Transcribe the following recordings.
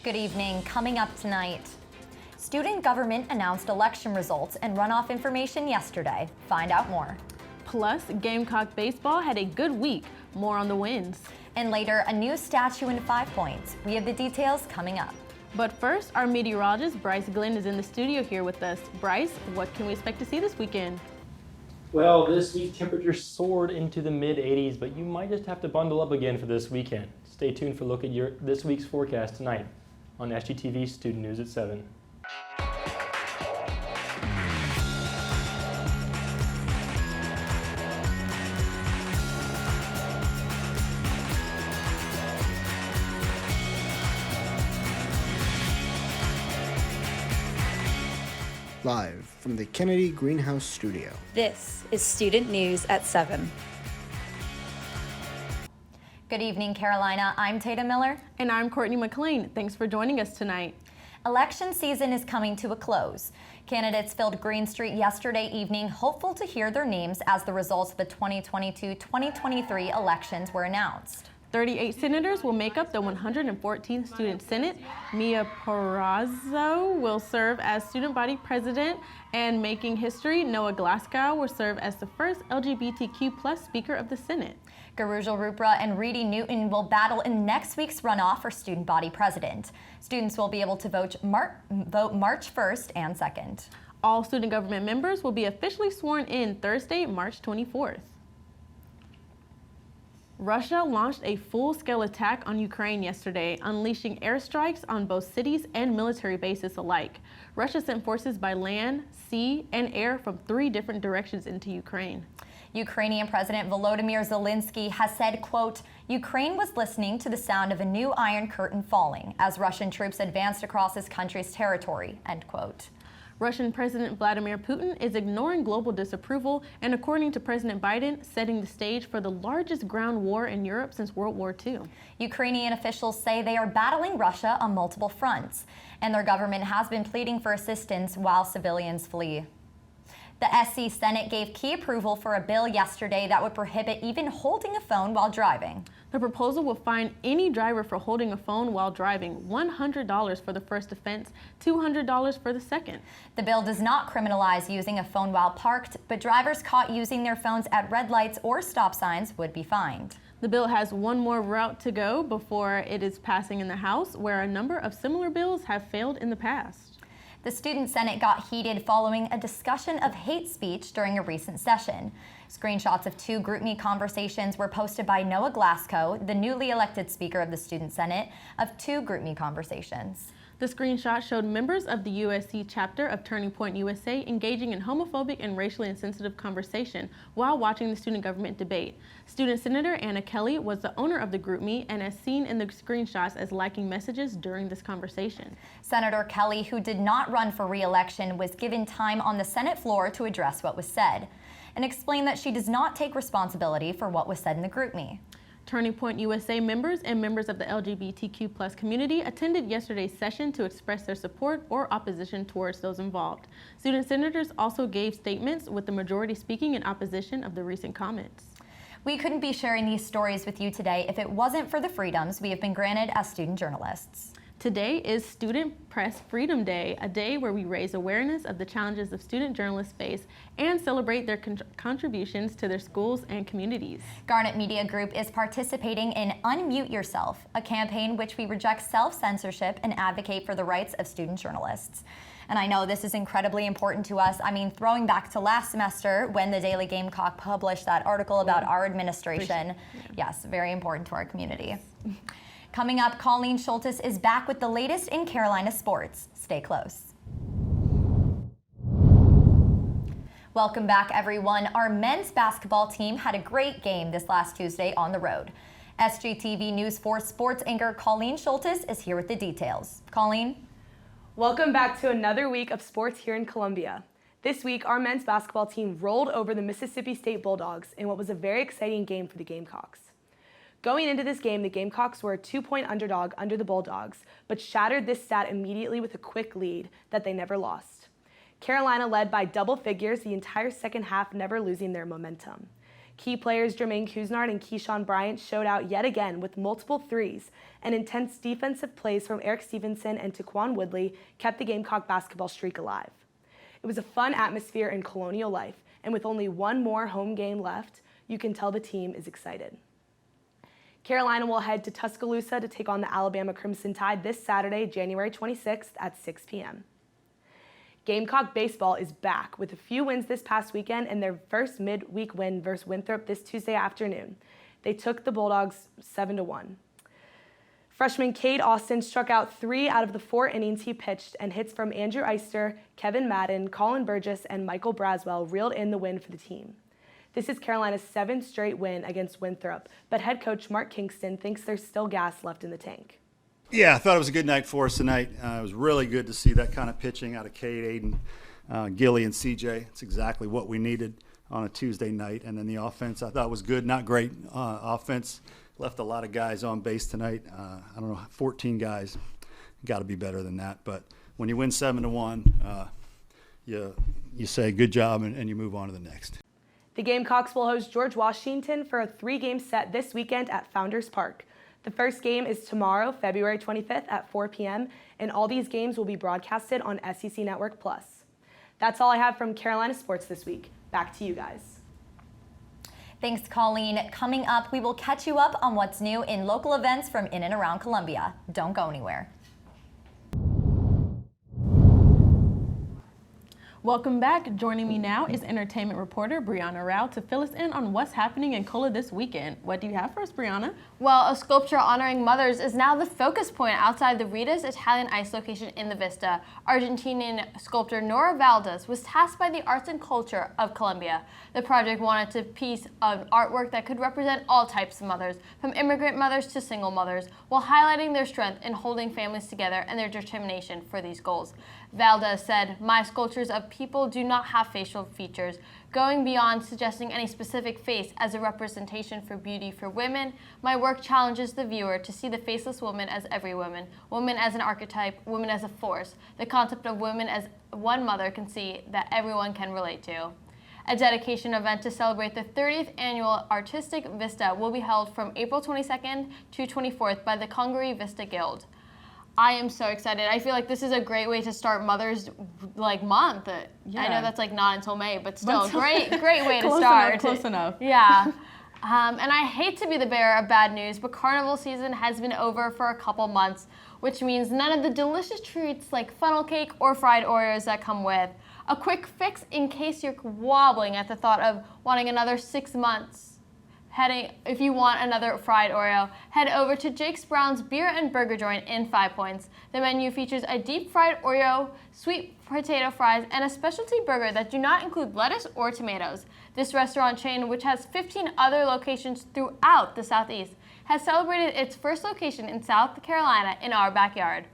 Good evening. Coming up tonight, student government announced election results and runoff information yesterday. Find out more. Plus, Gamecock baseball had a good week. More on the wins. And later, a new statue in 5 Points. We have the details coming up. But first, our meteorologist, Bryce Glenn, is in the studio here with us. Bryce, what can we expect to see this weekend? Well, this week temperatures soared into the mid-80s, but you might just have to bundle up again for this weekend. Stay tuned for a look at this week's forecast tonight on SGTV Student News at 7. Live from the Kennedy Greenhouse Studio. This is Student News at 7. Good evening, Carolina. I'm Tatum Miller. And I'm Courtney McLean. Thanks for joining us tonight. Election season is coming to a close. Candidates filled Green Street yesterday evening, hopeful to hear their names as the results of the 2022-2023 elections were announced. 38 senators will make up the 114th Student Senate. Mia Perazzo will serve as student body president, and making history, Noah Glasgow will serve as the first LGBTQ+ Speaker of the Senate. Garujal Rupra and Reedy Newton will battle in next week's runoff for student body president. Students will be able to vote March 1st and 2nd. All student government members will be officially sworn in Thursday, March 24th. Russia launched a full-scale attack on Ukraine yesterday, unleashing airstrikes on both cities and military bases alike. Russia sent forces by land, sea, and air from 3 different directions into Ukraine. Ukrainian President Volodymyr Zelensky has said, quote, Ukraine was listening to the sound of a new Iron Curtain falling as Russian troops advanced across his country's territory, end quote. Russian President Vladimir Putin is ignoring global disapproval and, according to President Biden, setting the stage for the largest ground war in Europe since World War II. Ukrainian officials say they are battling Russia on multiple fronts, and their government has been pleading for assistance while civilians flee. The SC Senate gave key approval for a bill yesterday that would prohibit even holding a phone while driving. The proposal will fine any driver for holding a phone while driving, $100 for the first offense, $200 for the second. The bill does not criminalize using a phone while parked, but drivers caught using their phones at red lights or stop signs would be fined. The bill has one more route to go before it is passing in the House, where a number of similar bills have failed in the past. The Student Senate got heated following a discussion of hate speech during a recent session. Screenshots of 2 GroupMe conversations were posted by Noah Glasgow, the newly elected Speaker of the Student Senate, of 2 GroupMe conversations. The screenshot showed members of the USC chapter of Turning Point USA engaging in homophobic and racially insensitive conversation while watching the student government debate. Student Senator Anna Kelly was the owner of the GroupMe and as seen in the screenshots as liking messages during this conversation. Senator Kelly, who did not run for re-election, was given time on the Senate floor to address what was said and explained that she does not take responsibility for what was said in the GroupMe. Turning Point USA members and members of the LGBTQ+ community attended yesterday's session to express their support or opposition towards those involved. Student senators also gave statements, with the majority speaking in opposition of the recent comments. We couldn't be sharing these stories with you today if it wasn't for the freedoms we have been granted as student journalists. Today is Student Press Freedom Day, a day where we raise awareness of the challenges of student journalists face and celebrate their contributions to their schools and communities. Garnet Media Group is participating in Unmute Yourself, a campaign which we reject self-censorship and advocate for the rights of student journalists. And I know this is incredibly important to us. I mean, throwing back to last semester when the Daily Gamecock published that article about our administration. Yes, very important to our community. Coming up, Colleen Schultes is back with the latest in Carolina sports. Stay close. Welcome back, everyone. Our men's basketball team had a great game this last Tuesday on the road. SGTV News 4 sports anchor Colleen Schultes is here with the details. Colleen? Welcome back to another week of sports here in Columbia. This week, our men's basketball team rolled over the Mississippi State Bulldogs in what was a very exciting game for the Gamecocks. Going into this game, the Gamecocks were a 2-point underdog under the Bulldogs, but shattered this stat immediately with a quick lead that they never lost. Carolina led by double figures the entire second half, never losing their momentum. Key players Jermaine Couisnard and Keyshawn Bryant showed out yet again with multiple threes, and intense defensive plays from Eric Stevenson and Taquan Woodley kept the Gamecock basketball streak alive. It was a fun atmosphere in Colonial Life, and with only one more home game left, you can tell the team is excited. Carolina will head to Tuscaloosa to take on the Alabama Crimson Tide this Saturday, January 26th at 6 p.m. Gamecock baseball is back with a few wins this past weekend and their first midweek win versus Winthrop this Tuesday afternoon. They took the Bulldogs 7-1. Freshman Cade Austin struck out 3 out of the 4 innings he pitched, and hits from Andrew Eister, Kevin Madden, Colin Burgess, and Michael Braswell reeled in the win for the team. This is Carolina's 7th straight win against Winthrop, but head coach Mark Kingston thinks there's still gas left in the tank. Yeah, I thought it was a good night for us tonight. It was really good to see that kind of pitching out of Cade, Aiden, Gilly, and CJ. It's exactly what we needed on a Tuesday night. And then the offense I thought was good, not great. Offense left a lot of guys on base tonight. I don't know, 14 guys. Got to be better than that. But when you win 7-1, you say good job and you move on to the next. The Gamecocks will host George Washington for a 3-game set this weekend at Founders Park. The first game is tomorrow, February 25th at 4 p.m., and all these games will be broadcasted on SEC Network Plus. That's all I have from Carolina Sports this week. Back to you guys. Thanks, Colleen. Coming up, we will catch you up on what's new in local events from in and around Columbia. Don't go anywhere. Welcome back. Joining me now is entertainment reporter Brianna Rao to fill us in on what's happening in Cola this weekend. What do you have for us, Brianna? Well, a sculpture honoring mothers is now the focus point outside the Rita's Italian Ice location in the Vista. Argentinian sculptor Nora Valdez was tasked by the Arts and Culture of Colombia. The project wanted a piece of artwork that could represent all types of mothers, from immigrant mothers to single mothers, while highlighting their strength in holding families together and their determination for these goals. Valdez said, "My sculptures of people do not have facial features, going beyond suggesting any specific face as a representation for beauty for women. My work challenges the viewer to see the faceless woman as every woman as an archetype, woman as a force, the concept of women as one mother can see that everyone can relate to." A dedication event to celebrate the 30th annual Artistic Vista will be held from April 22nd to 24th by the Congaree Vista Guild. I am so excited. I feel like this is a great way to start Mother's Month. Yeah. I know that's not until May, but still, great way to Close start. Close enough. Yeah. And I hate to be the bearer of bad news, but carnival season has been over for a couple months, which means none of the delicious treats like funnel cake or fried Oreos that come with. A quick fix in case you're wobbling at the thought of wanting another 6 months. If you want another fried Oreo, head over to Jake's Brown's Beer and Burger Joint in 5 Points. The menu features a deep fried Oreo, sweet potato fries, and a specialty burger that do not include lettuce or tomatoes. This restaurant chain, which has 15 other locations throughout the Southeast, has celebrated its first location in South Carolina in our backyard.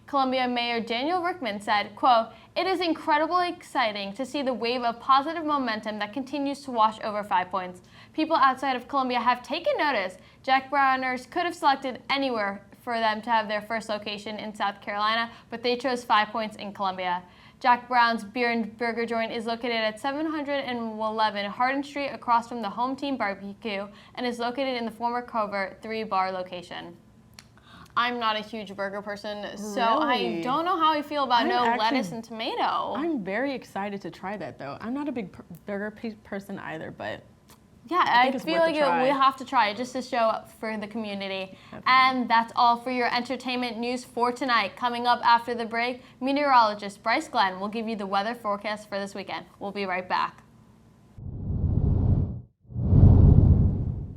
Columbia Mayor Daniel Rickman said, quote, "It is incredibly exciting to see the wave of positive momentum that continues to wash over 5 Points. People outside of Columbia have taken notice. Jack Browners could have selected anywhere for them to have their first location in South Carolina, but they chose 5 Points in Columbia. Jack Brown's Beer and Burger Joint is located at 711 Hardin Street across from the Home Team Barbecue and is located in the former Covert 3-bar location." I'm not a huge burger person, so Really? I don't know how I feel about lettuce and tomato. I'm very excited to try that, though. I'm not a big burger person either, but Yeah, I it's feel worth a like try. we have to try it just to show up for the community. And that's all for your entertainment news for tonight. Coming up after the break, meteorologist Bryce Glenn will give you the weather forecast for this weekend. We'll be right back.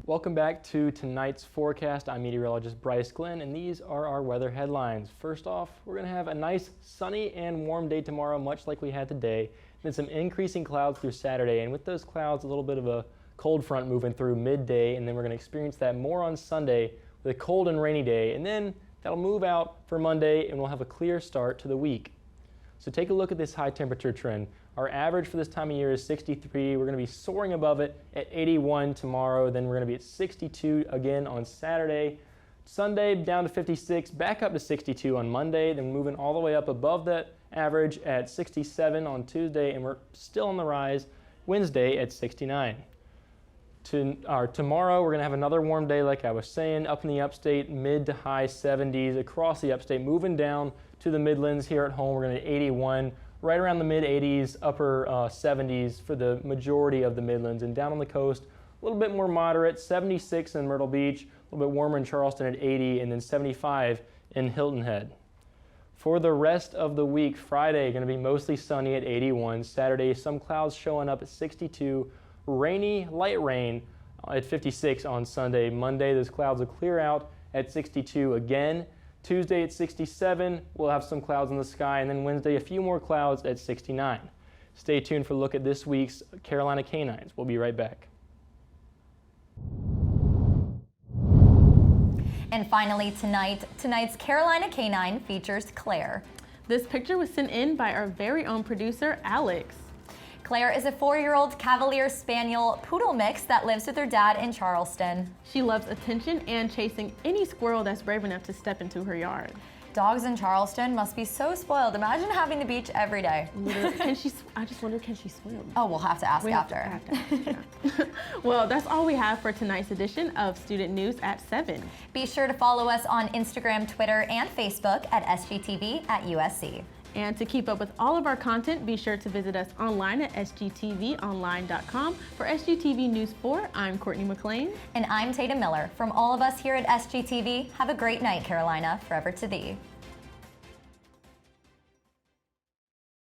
Welcome back to tonight's forecast. I'm meteorologist Bryce Glenn, and these are our weather headlines. First off, we're going to have a nice sunny and warm day tomorrow, much like we had today. Then some increasing clouds through Saturday, and with those clouds, a little bit of a cold front moving through midday, and then we're going to experience that more on Sunday with a cold and rainy day, and then that'll move out for Monday, and we'll have a clear start to the week. So take a look at this high temperature trend. Our average for this time of year is 63. We're going to be soaring above it at 81 tomorrow. Then we're going to be at 62 again on Saturday. Sunday down to 56, back up to 62 on Monday, then moving all the way up above that average at 67 on Tuesday, and we're still on the rise Wednesday at 69. Tomorrow, we're going to have another warm day, like I was saying, up in the upstate, mid to high 70s across the upstate, moving down to the Midlands. Here at home, we're going to 81, right around the mid 80s, upper 70s for the majority of the Midlands. And down on the coast, a little bit more moderate, 76 in Myrtle Beach, a little bit warmer in Charleston at 80, and then 75 in Hilton Head. For the rest of the week, Friday going to be mostly sunny at 81. Saturday, some clouds showing up at 62. Rainy, light rain at 56 on Sunday. Monday, those clouds will clear out at 62 again. Tuesday at 67, we'll have some clouds in the sky. And then Wednesday, a few more clouds at 69. Stay tuned for a look at this week's Carolina Canines. We'll be right back. And finally tonight's Carolina Canine features Claire. This picture was sent in by our very own producer, Alex. Claire is a 4-year-old Cavalier Spaniel Poodle mix that lives with her dad in Charleston. She loves attention and chasing any squirrel that's brave enough to step into her yard. Dogs in Charleston must be so spoiled. Imagine having the beach every day. Literally, I just wonder, can she swim? Oh, we'll have to ask after. Have to ask, yeah. Well, that's all we have for tonight's edition of Student News at 7. Be sure to follow us on Instagram, Twitter, and Facebook at SGTV at USC. And to keep up with all of our content, be sure to visit us online at sgtvonline.com. For SGTV News 4, I'm Courtney McLean. And I'm Tatum Miller. From all of us here at SGTV, have a great night, Carolina. Forever to thee.